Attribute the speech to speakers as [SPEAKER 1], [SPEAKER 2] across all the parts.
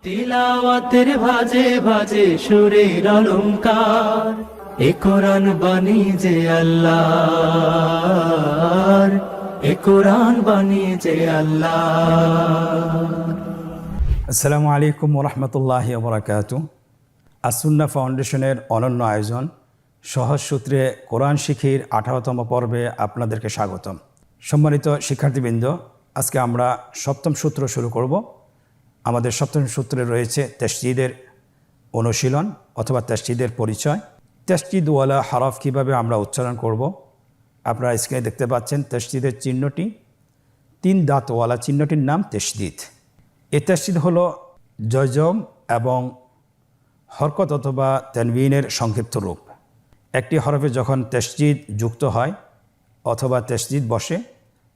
[SPEAKER 1] তিলাওয়াতের ভাজে ভাজে সুরের অলংকার, এ কোরআন বাণী যে আল্লাহর, এ কোরআন বাণী যে আল্লাহর।
[SPEAKER 2] আসসালামু আলাইকুম ওরহমতুল্লাহি ওবরাকাতু। আসুন্না ফাউন্ডেশনের অনন্য আয়োজন সহজ সূত্রে কোরআন শিখির 18তম পর্বে আপনাদেরকে স্বাগতম। সম্মানিত শিক্ষার্থীবৃন্দ, আজকে আমরা সপ্তম সূত্র শুরু করব। আমাদের সপ্তম সূত্রে রয়েছে তাসদীদের অনুশীলন অথবা তাসদীদের পরিচয়। তাসদীদওয়ালা হরফ কীভাবে আমরা উচ্চারণ করব। আপনারা স্ক্রিনে দেখতে পাচ্ছেন তাসদীদের চিহ্নটি, 3 দাঁতওয়ালা চিহ্নটির নাম তাসদীদ। এই তাসদীদ হলো জজম এবং হরকত অথবা তানবিনের সংক্ষিপ্ত রূপ। একটি হরফে যখন তাসদীদ যুক্ত হয় অথবা তাসদীদ বসে,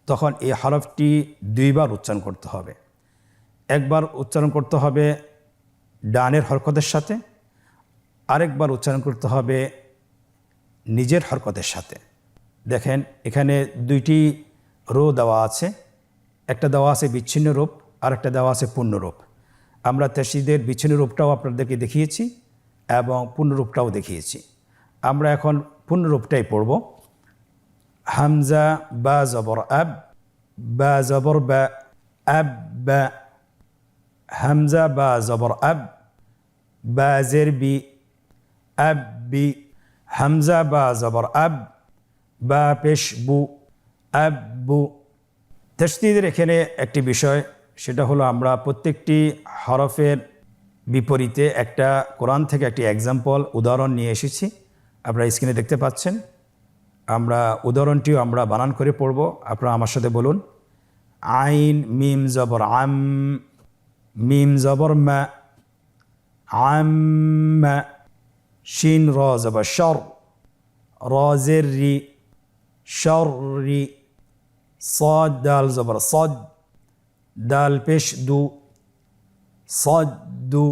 [SPEAKER 2] তখন এই হরফটি 2 বার উচ্চারণ করতে হবে। একবার উচ্চারণ করতে হবে ডানের হরকতের সাথে, আরেকবার উচ্চারণ করতে হবে নিজের হরকতের সাথে। দেখেন, এখানে 2টি রো দেওয়া আছে। একটা দেওয়া আছে বিচ্ছিন্ন রূপ, আর একটা দেওয়া আছে পূর্ণরূপ। আমরা তাসদীদের বিচ্ছিন্ন রূপটাও আপনাদেরকে দেখিয়েছি এবং পূর্ণরূপটাও দেখিয়েছি। আমরা এখন পূর্ণরূপটাই পড়ব। হামজা বা জবর আব, বা জবর বা, আব বা। হামজা বা জবর আব, বা জের বি, আব বি। হামজা বা জবর আব, বা পেশ বু, আব বু। তাসদীদের এখানে একটি বিষয়, সেটা হলো আমরা প্রত্যেকটি হরফের বিপরীতে একটা কোরআন থেকে একটি এক্সাম্পল উদাহরণ নিয়ে এসেছি। আপনারা স্ক্রিনে দেখতে পাচ্ছেন। আমরা উদাহরণটিও আমরা বানান করে পড়ব। আপনারা আমার সাথে বলুন। আইন মিম জবর আম, মিম জবর মা, আম্মা। শিন র জবর শর, র জের রি, শর রি। صاد দাল জবর সদ, দাল পেশ দু, সদ দু।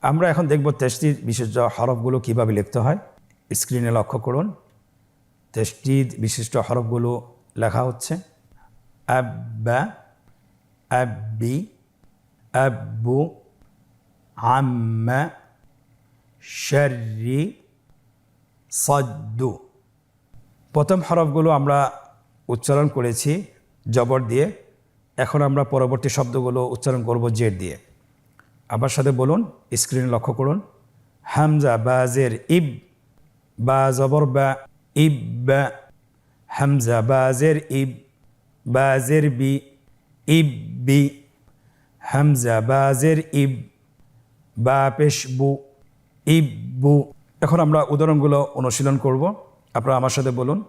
[SPEAKER 2] আমরা এখন দেখব তাসদীদ বিশিষ্ট হরফগুলো কীভাবে লিখতে হয়। স্ক্রিনে লক্ষ্য করুন। তাসদীদ বিশিষ্ট হরফগুলো লেখা হচ্ছে আব্বা, আব্বি, আব্বু, আম্মা, শাররি, সদ্দু। প্রথম হরফগুলো আমরা উচ্চারণ করেছি জবর দিয়ে। এখন আমরা পরবর্তী শব্দগুলো উচ্চারণ করব জের দিয়ে। আমার সাথে বলুন, স্ক্রিনে লক্ষ্য করুন। হামজা বা জের ইব, বা জবর বা, ইব বা। হামজা বা জের ইব, বা জের বি, ইব বি। হামজা বা জের ইব, বা পেশ বু, ইব বু। এখন আমরা উদাহরণগুলো অনুশীলন করব। আপনারা আমার সাথে বলুন।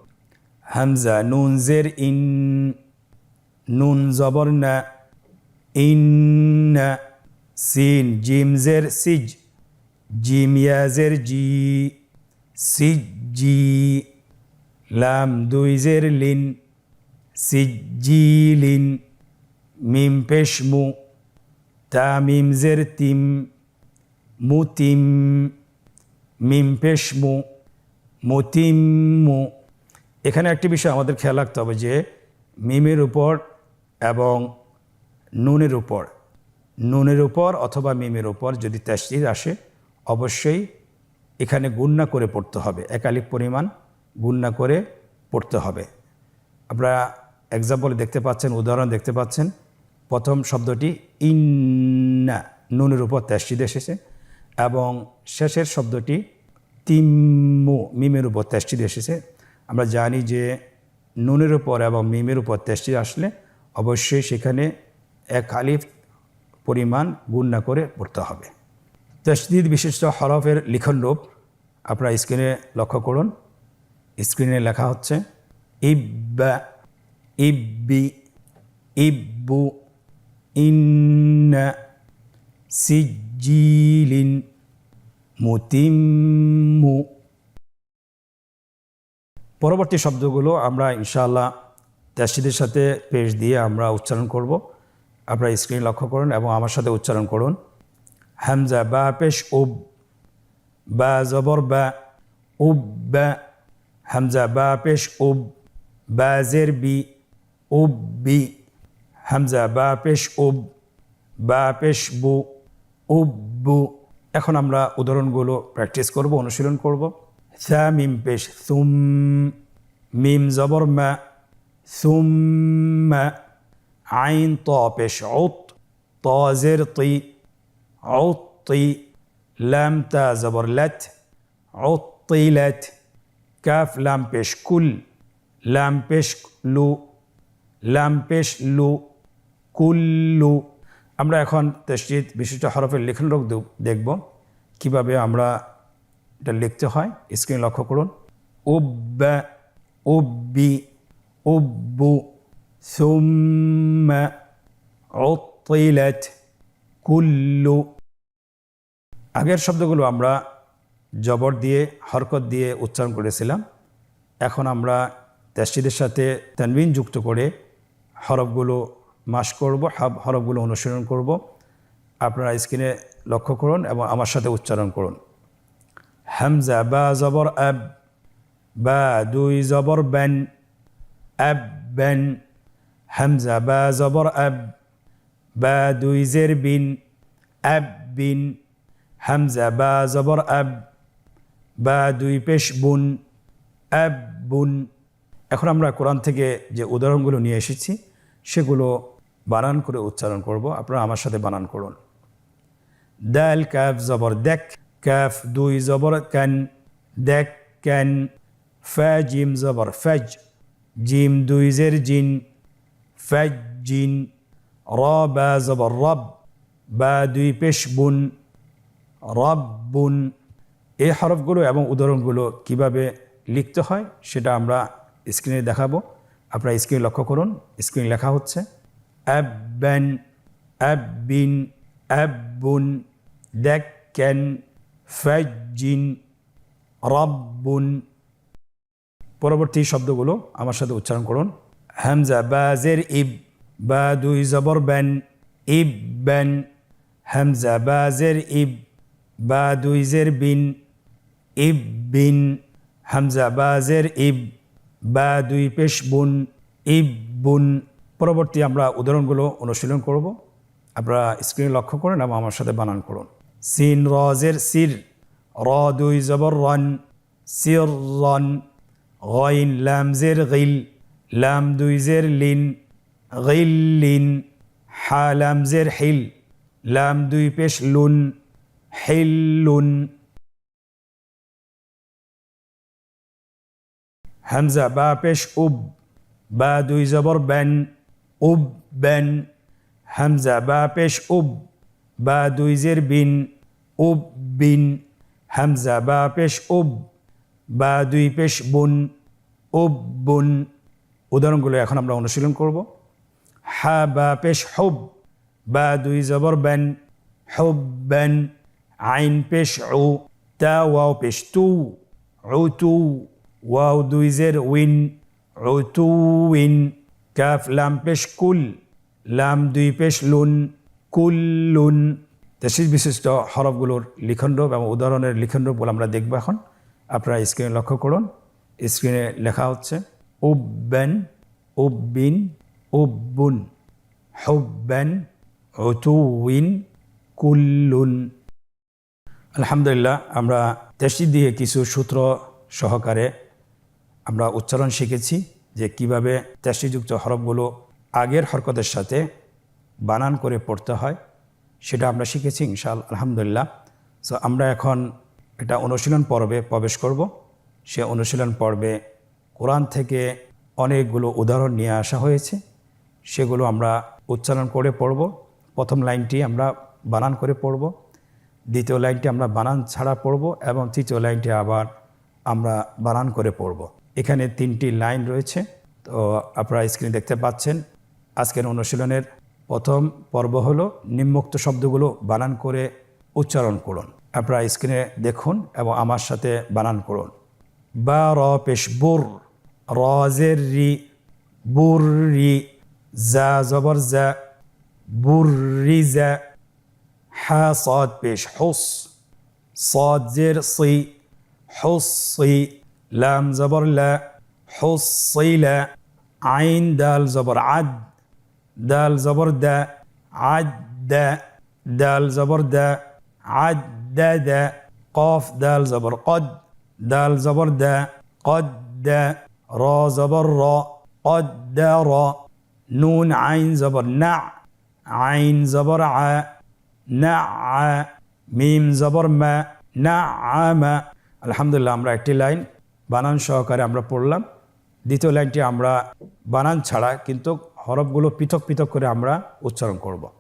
[SPEAKER 2] হামজা নুন জের ইন, নুন জবর না, ইন্না। সিন জিম জের সিজ, জিম ইয়া জের জি, সিজ জি। লাম 2 জের লিন, সিজ জি লিন। মিম পেশ মু, তা মিম জের তিম, মুতিম। মিম পেশ মু, মুতিম্মু। এখানে একটি বিষয় আমাদের খেয়াল রাখতে হবে যে মিমের উপর এবং নুনের উপর অথবা মিমের উপর যদি তাসদীদ আসে, অবশ্যই এখানে গুণনা করে পড়তে হবে। একালিক পরিমাণ গুণনা করে পড়তে হবে। আপনারা এক্সাম্পল দেখতে পাচ্ছেন, উদাহরণ দেখতে পাচ্ছেন। প্রথম শব্দটি ইন্না, নুনের উপর তাসদীদ এসেছে, এবং শেষের শব্দটি তিম্মু, মিমের উপর তাসদীদ এসেছে। আমরা জানি যে নুনের উপর এবং মিমের উপর তাসদীদ আসলে অবশ্যই সেখানে এক আলিফ পরিমাণ গুণনা করে পড়তে হবে। তাসদীদ বিশিষ্ট হরফের লিখন রূপ আপনারা স্ক্রিনে লক্ষ্য করুন। স্ক্রিনে লেখা হচ্ছে ইব্বা, ইব্বি, ইব্বু, ইন্না, সিজ্জিলিন, মুতিম্মু। পরবর্তী শব্দগুলো আমরা ইনশাআল্লাহ তাসদীদের সাথে পেশ দিয়ে আমরা উচ্চারণ করব। আপনারা স্ক্রিনে লক্ষ্য করুন এবং আমার সাথে উচ্চারণ করুন। হামজা বা পেশ উব, বা জবর বা, উব্বা। হামজা বা পেশ উব, বা জের বি, উব্বি। হামজা বা পেশ উব, বা পেশ বু, উব্বু। এখন আমরা উদাহরণগুলো প্র্যাকটিস করব, অনুশীলন করব। থা মিম পেশ সুম, মিম জবর মা সুম্মা, আইন ত পেশ উত, ত জের তি উত্তি, লাম তা জবর লাত উত্তিলাত, কাফ লাম পেশ কুল, লাম পেশ লু, লাম পেশ লু, কুল্লু। আমরা এখন তাসদীদ বিশিষ্ট হরফের লিখনরূপ দেখব কিভাবে আমরা এটা লিখতে হয়। স্ক্রিন লক্ষ্য করুন। উব্বা, উব্বি, উব্বু, সুম্মা, উত্তিলাত, কুল্লু। আগের শব্দগুলো আমরা জবর দিয়ে হরকত দিয়ে উচ্চারণ করেছিলাম। এখন আমরা তাসদীদের সাথে তানবিন যুক্ত করে হরফগুলো মাস করব, হরফগুলো অনুসরণ করব। আপনারা স্ক্রিনে লক্ষ্য করুন এবং আমার সাথে উচ্চারণ করুন। হামজা বা জবর আব, বা দুই জবর বেন, আব বেন। হামজা বা জবর আব, বা দুই জের বিন, আব বিন। হামজা বা জবর আব, বা দুই পেশ বুন, আব বুন। এখন আমরা কোরআন থেকে যে উদাহরণগুলো নিয়ে এসেছি সেগুলো বানান করে উচ্চারণ করব। আপনারা আমার সাথে বানান করুন। দাল কাফ জবর দেক, কাফ দুই জবর কান, দেক কান। ফা জিম জবর ফজ, জিম দুই জের জিন, ফজ জিন। র বা জবর রব, বা দুই পেশ বুন, রব বুন। এই হরফগুলো এবং উদাহরণগুলো কিভাবে লিখতে হয় সেটা আমরা স্ক্রিনে দেখাবো। আপনারা স্ক্রিন লক্ষ্য করুন। স্ক্রিন লেখা হচ্ছে আব্বান, আব্বিন, আব্বুন, দাক্কান, ফাজ্জিন, রব্বুন। পরবর্তী শব্দগুলো আমার সাথে উচ্চারণ করুন। হামজা বা জের ইব, বা দুই জবর বান, ইববান। হামজা বা জের ইব, বা দুই জের বিন, ইববিন। হামজা বা জের ইব, বা দুই পেশ বুন, ইববুন। পরবর্তী আমরা উদাহরণগুলো অনুশীলন করব। আপনারা স্ক্রিনে লক্ষ্য করুন এবং আমার সাথে বানান করুন। সিন রজের সির, র দুই জবর রন, সির রন। গইন লাম জের গিল, লাম দুই জের লিন, গিল্লিন। হা লাম জের হিল, লাম দুই পেশ লুন, হিল্লুন। হামজা বা পেশ উব, বা দুই জবর বেন, উব বেন। হামজা বা পেশ উব, বা দুই জের বিন, উব বিন। হামজা বা পেশ উব, বা দুই পেশ বুন, উব বুন। উদাহরণগুলো এখন আমরা অনুশীলন করব। হা বা পেশ হুব, বা দুই জবর বেন, হুব বেন। আইন পেশ উ, তা ওয়াও পেশ তু, উ তু। ওয়াও দুই জের উইন, উতুইন। কাফ লাম পেশ কুল, লাম দুই পেশ লুন, কুল্লুন। তাসদীদ বিশিষ্ট হরফগুলোর লিখনরূপ এবং উদাহরণের লিখনরূপগুলো আমরা দেখব এখন। আপনারা স্ক্রিনে লক্ষ্য করুন। স্ক্রিনে লেখা হচ্ছে উব্বান, উব্বিন, উব্বুন, হুব্বান, উতুইন, কুল্লুন। আলহামদুলিল্লাহ, আমরা তাসদীদ দিয়ে কিছু সূত্র সহকারে আমরা উচ্চারণ শিখেছি যে কিভাবে তাসদীদযুক্ত হরফগুলো আগের হরকতের সাথে বানান করে পড়তে হয়, সেটা আমরা শিখেছি ইনশাআল্লাহ। আলহামদুলিল্লাহ। সো আমরা এখন এটা অনুশীলন পর্বে প্রবেশ করব। সে অনুশীলন পর্বে কোরআন থেকে অনেকগুলো উদাহরণ নিয়ে আসা হয়েছে, সেগুলো আমরা উচ্চারণ করে পড়ব। প্রথম লাইনটি আমরা বানান করে পড়ব, দ্বিতীয় লাইনটি আমরা বানান ছাড়া পড়ব এবং তৃতীয় লাইনটি আবার আমরা বানান করে পড়ব। এখানে 3টি লাইন রয়েছে। তো আপনারা স্ক্রিনে দেখতে পাচ্ছেন। আজকের অনুশীলনের প্রথম পর্ব হলো নিম্নোক্ত শব্দগুলো বানান করে উচ্চারণ করুন। আপনারা স্ক্রিনে দেখুন এবং আমার সাথে বানান করুন। বা র পেশ বুর, র জের রি, বুর রি। জা জবর জা, বুর রি জা। হা صاد পেশ হুস, صاد জের সি, হুসি। লাম জবর লা, হুসিলা। আইন দাল জবর আদ, দাল জবর দা, আদ দা। দাল জবর দা, আদ্দাদ, কফ দাল জবর কদ, দাল জবর দা, কদ্দা, র জবর র, কদ্দার, নুন আইন জবর না, আইন জবর আ, না আ, মিম জবর মা, না আমা। আলহামদুলিল্লাহ, আমরা একটি লাইন বানান সহকারে আমরা পড়লাম। দ্বিতীয় লাইনটি আমরা বানান ছাড়া কিন্তু হরফগুলো পৃথক পৃথক করে আমরা উচ্চারণ করব।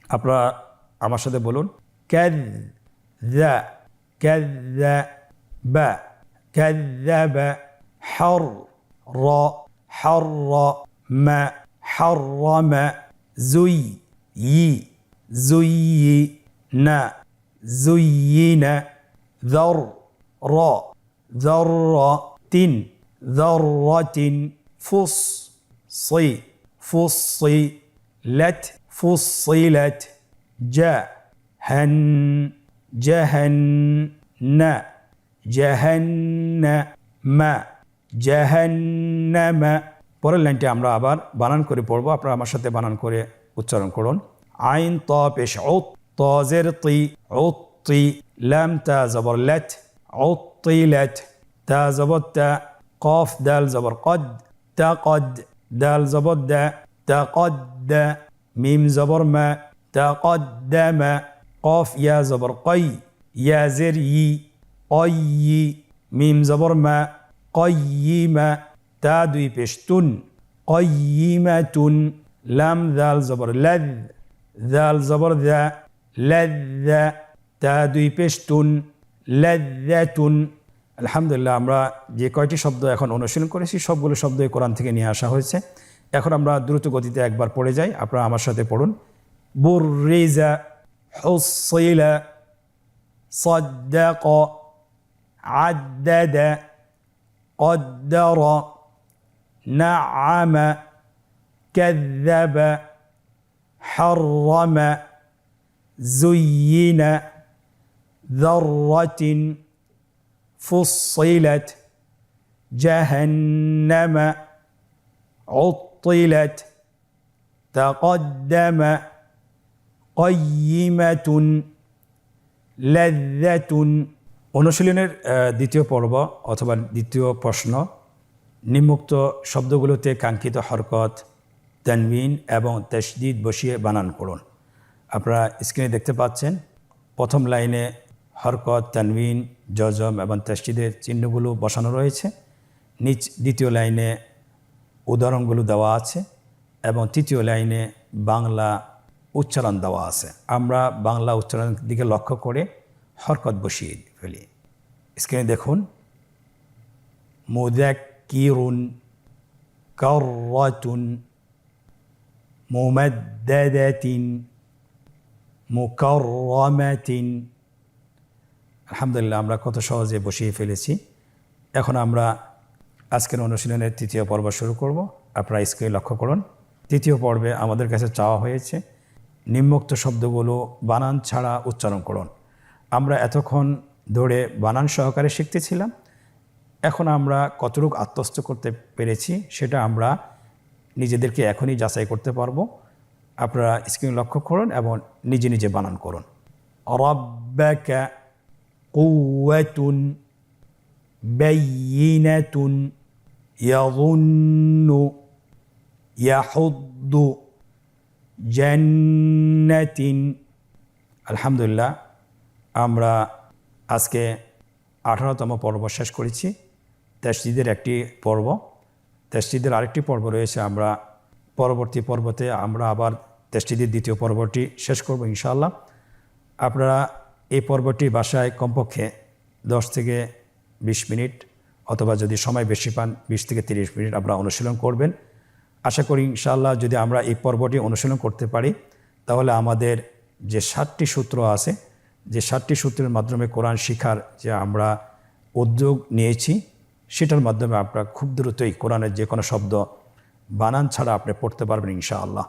[SPEAKER 2] আপনারা আমার সাথে বলুন, কাযযা, কাযযাবা, কাযযাবা, হর হাররামা, হাররামা, যুয়্যিনা, যুয়্যিনা, যাররাতিন, যাররাতিন, ফুসসিলাত, ফুসসিলাত, জাহান্নামা, জাহান্নামা। পরের লাইনটি আমরা আবার বানান করে পড়ব। আপনারা আমার সাথে বানান করে উচ্চারণ করুন। আইন ত পেশ উত, ত জের তি, উত্তি, লাম তা জবর লাত, উত্তিলাত, তা জবর তা, কফ দাল জবর কদ, তাকদ, দাল জবর দা, তাকদ্দা, মিম জবর মা, তাকদ্দামা, কফ ইয়া জবর কই, ইয়া জের ই, অয়্যি, মিম জবর মা, কয়্যিমা, তা দুই পেশ তুন, কয়্যিমাতুন, লাম দাল জবর লাদ, দাল জবর দা, লাদ্দা, তা দুই পেশ তুন, লাদ্দাতুন। আলহামদুলিল্লাহ, আমরা যে কয়টি শব্দ এখন অনুশীলন করেছি সবগুলো শব্দই কোরআন থেকে নিয়ে আসা হয়েছে। এখন আমরা দ্রুত গতিতে একবার পড়ে যাই। আপনারা আমার সাথে পড়ুন। বুররিজা, হুসসিলা, সাদ্দাক, আদ্দাদা, قدر، نعم، كذب، حرم، زين، ذرة، فصلت، جهنم، عطلت، تقدم، قيمة، لذة। অনুশীলনের দ্বিতীয় পর্ব অথবা দ্বিতীয় প্রশ্ন, নিম্নোক্ত শব্দগুলোতে কাঙ্ক্ষিত হরকত, তানবিন এবং তাশদীদ বসিয়ে বানান করুন। আপনারা স্ক্রিনে দেখতে পাচ্ছেন প্রথম লাইনে হরকত, তানবিন, জজম এবং তাশদীদের চিহ্নগুলো বসানো রয়েছে। দ্বিতীয় লাইনে উদাহরণগুলো দেওয়া আছে এবং তৃতীয় লাইনে বাংলা উচ্চারণ দেওয়া আছে। আমরা বাংলা উচ্চারণের দিকে লক্ষ্য করে হরকত বসিয়ে ফেলি। স্ক্রিনে দেখুন, মুযাক্কিরুন, কাররাতুন, মুমাদ্দাদাতিন, মুকাররামাতিন। আলহামদুলিল্লাহ, আমরা কত সহজে বসিয়ে ফেলেছি। এখন আমরা আজকের অনুশীলনের তৃতীয় পর্ব শুরু করব। আপনারা স্ক্রিনে লক্ষ্য করুন। তৃতীয় পর্বে আমাদের কাছে চাওয়া হয়েছে নিম্নোক্ত শব্দগুলো বানান ছাড়া উচ্চারণ করুন। আমরা এতক্ষণ ধরে বানান সহকারে শিখতেছিলাম। এখন আমরা কতটুকু আত্মস্থ করতে পেরেছি সেটা আমরা নিজেদেরকে এখনই যাচাই করতে পারবো। আপনারা স্ক্রিন লক্ষ্য করুন এবং নিজে নিজে বানান করুন। রাব্বাকা, কুওয়াতুন, বাইয়িনাতুন, ইয়াযুন্নু, ইয়াহুদ্দু, জান্নাতিন। আলহামদুলিল্লাহ, আমরা আজকে 18তম পর্ব শেষ করেছি। তাশদীদের একটি পর্ব, তাশদীদের আরেকটি পর্ব রয়েছে। আমরা পরবর্তী পর্বতে আমরা আবার তাশদীদের দ্বিতীয় পর্বটি শেষ করব ইনশাআল্লাহ। আপনারা এই পর্বটি বাসায় কমপক্ষে 10 থেকে 20 মিনিট অথবা যদি সময় বেশি পান 20 থেকে 30 মিনিট আপনারা অনুশীলন করবেন। আশা করি ইনশাআল্লাহ যদি আমরা এই পর্বটি অনুশীলন করতে পারি তাহলে আমাদের যে 7টি সূত্র আছে, যে 7টি সূত্রের মাধ্যমে কোরআন শিখার যে আমরা উদ্যোগ নিয়েছি সেটার মাধ্যমে আপনারা খুব দ্রুতই কোরআনের যে কোনো শব্দ বানান ছাড়া আপনি পড়তে পারবেন ইনশাআল্লাহ।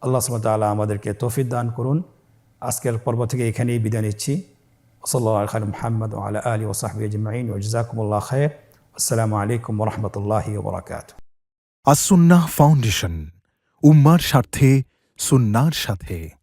[SPEAKER 2] আল্লাহ সুবহানাহু ওয়া তাআলা আমাদেরকে তৌফিক দান করুন। আজকের পর্ব থেকে এখানেই বিদায় নিচ্ছি। সাল্লাল্লাহু আলা মুহাম্মদ ওয়া আলা আলিহি ওয়া সাহবিহি আজমাইন ওয়া জাযাকুমুল্লাহু খাইর। আসসালামু আলাইকুম ওয়া রাহমাতুল্লাহি ওয়া বারাকাতুহু।
[SPEAKER 3] আস-সুন্নাহ ফাউন্ডেশন, উম্মার স্বার্থে সুন্নাহর সাথে।